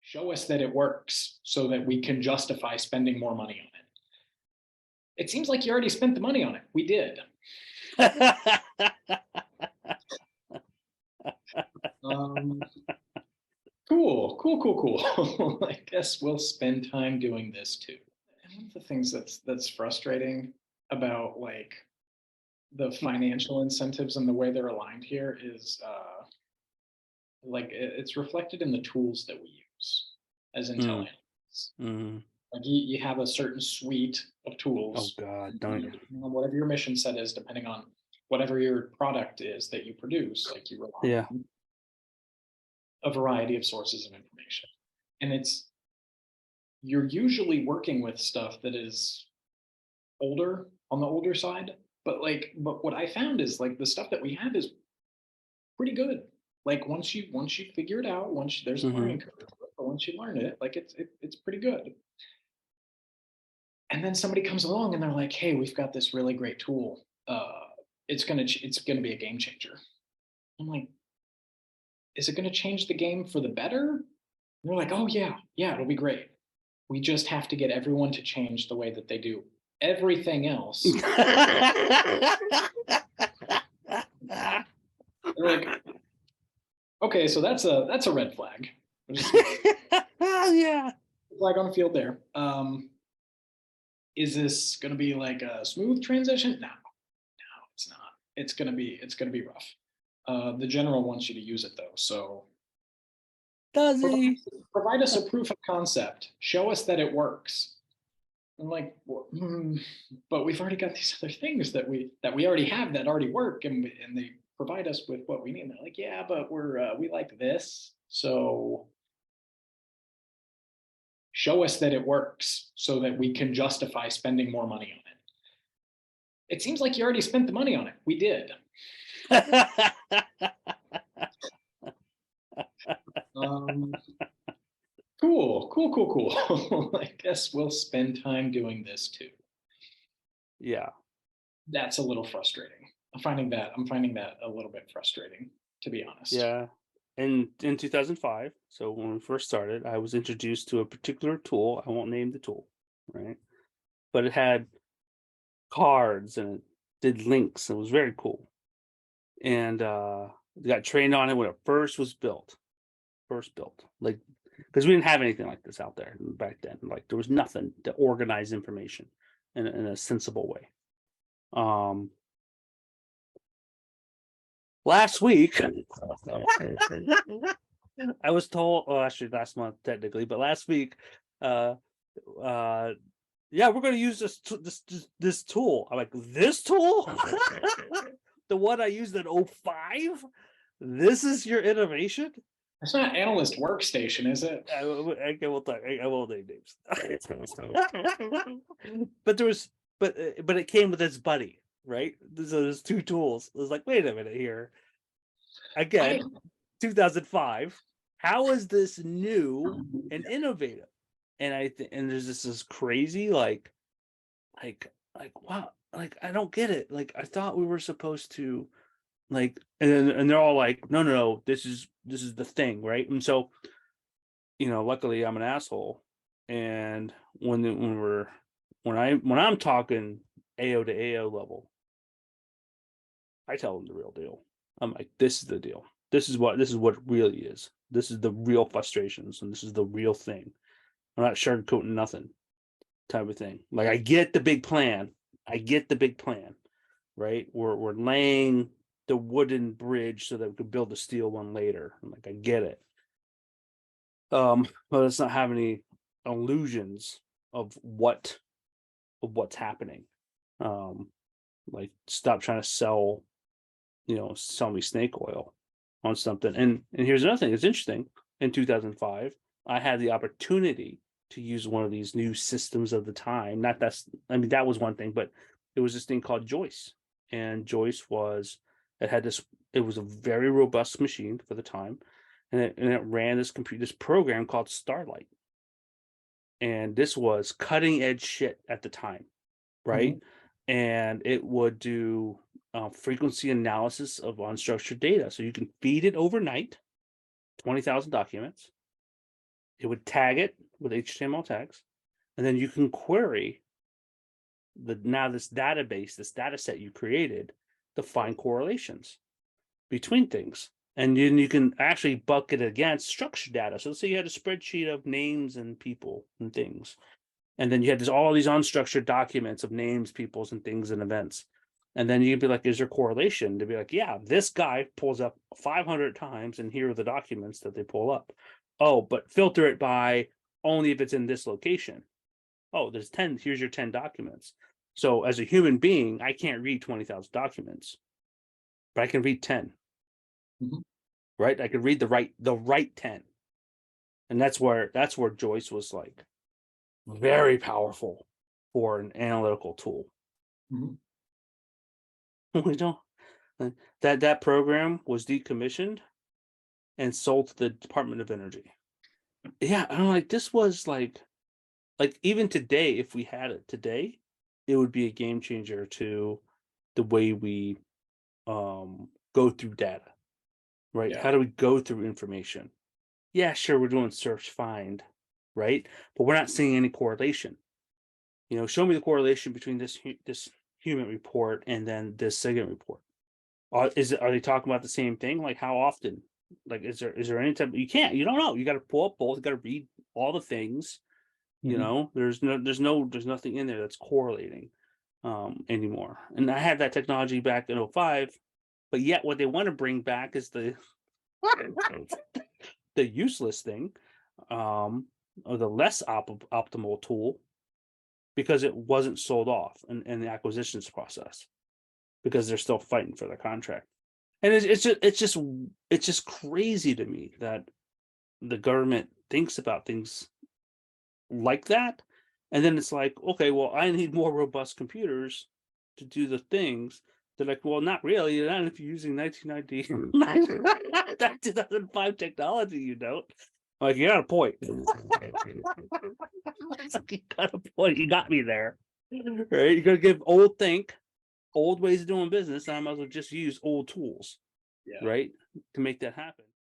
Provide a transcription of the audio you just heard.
show us that it works so that we can justify spending more money on it. It seems like you already spent the money on it. We did. Um, cool. I guess we'll spend time doing this too. And one of the things that's frustrating about like the financial incentives and the way they're aligned here is like it's reflected in the tools that we use as intel Mm, analysts. mm. Like you have a certain suite of Oh tools, God, don't you? depending on whatever your mission set is, depending on whatever your product is that you produce, like you rely Yeah. on a variety of sources of information. And you're usually working with stuff that is older on the older side. But what I found is like the stuff that we have is pretty good. Like once you figure it out, there's a Hmm. learning curve, but once you learn it, like it's pretty good. And then somebody comes along and they're like, "Hey, we've got this really great tool. It's gonna be a game changer." I'm like, "Is it gonna change the game for the better?" And they're like, "Oh yeah, it'll be great. We just have to get everyone to change the way that they do everything else." They're like, "Okay, so that's a red flag. Just Yeah. flag on the field there. Is this going to be like a smooth transition? No, it's not. It's gonna be rough. The general wants you to use it though, so Does provide, he? provide us a proof of concept. Show us that it works. I'm like, well, but we've already got these other things that we already have that already work, and they provide us with what we need. And they're like, yeah, but we like this, so show us that it works so that we can justify spending more money on it. It seems like you already spent the money on it. We did. Um, cool. I guess we'll spend time doing this too. Yeah. That's a little frustrating. I'm finding that a little bit frustrating, to be honest. Yeah. In 2005, so when we first started, I was introduced to a particular tool. I won't name the tool, right? But it had cards and it did links. It was very cool. And got trained on it when it first was built. First built. Like because we didn't have anything like this out there back then. Like there was nothing to organize information in a sensible way. Um Last week I was told, oh, actually last month technically, but last week, uh, uh, yeah, we're going to use this tool. I'm like, this tool, the one I used in '05. This is your innovation. It's not analyst workstation, is it? I will talk. I won't name names. But there was, but it came with its buddy, right? So there's two tools. I was like, wait a minute here. I Again, 2005. How is this new and innovative? And and there's this crazy like wow, like I don't get it. Like I thought we were supposed to like, and they're all like, no, this is the thing, right? And so luckily I'm an asshole, and when I'm talking AO to AO level, I tell them the real deal. I'm like, this is the deal. This is what it really is. This is the real frustrations, and this is the real thing. I'm not sugarcoating nothing, type of thing. Like I get the big plan. I get the big plan, right? We're laying the wooden bridge so that we could build the steel one later. I'm like, I get it. But let's not have any illusions of what's happening. Um, like stop trying to sell me snake oil on something. And here's another thing. It's interesting. In 2005, I had the opportunity to use one of these new systems of the time. Not that's I mean that was one thing, but it was this thing called Joyce. And Joyce it had this it was a very robust machine for the time. And it ran this program called Starlight. And this was cutting edge shit at the time, right? Mhm. And it would do frequency analysis of unstructured data. So you can feed it overnight, 20,000 documents, it would tag it with HTML tags, and then you can query this database, this data set you created, to find correlations between things. And then you can actually bucket it against structured data. So let's say you had a spreadsheet of names and people and things, and then you had all these unstructured documents of names, peoples, and things and events. And then you'd be like, is there correlation? To be like, yeah, this guy pulls up 500 times, and here are the documents that they pull up. Oh, but filter it by only if it's in this location. Oh, there's 10. Here's your 10 documents. So as a human being, I can't read 20,000 documents, but I can read 10. Mhm. Right? I could read the right 10. And that's where Joyce was like very powerful for an analytical tool. Mhm. We don't that program was decommissioned and sold to the Department of Energy. Yeah, I'm like, this was like even today, if we had it today, it would be a game changer to the way we go through data, right? Yeah. How do we go through information? Yeah, sure, we're doing search find, right? But we're not seeing any correlation. Show me the correlation between this human report and then this segment report. Are they talking about the same thing? Like, how often? Like, is there any type? You don't know. You got to pull up both. You got to read all the things. Mhm. There's nothing in there that's correlating anymore. And I had that technology back in '05, but yet what they want to bring back is the the useless thing, or the less optimal tool, because it wasn't sold off in the acquisitions process, because they're still fighting for their contract. And it's just crazy to me that the government thinks about things like that, and then it's like, okay, well, I need more robust computers to do the things. They're like, well, not really. Not if you're using 1990, 2005 technology, you don't. Like, you got a point. It's like, you got a point. You got me there. Right? You're gonna give old ways of doing business, and I might as well just use old tools, Yeah. right, to make that happen.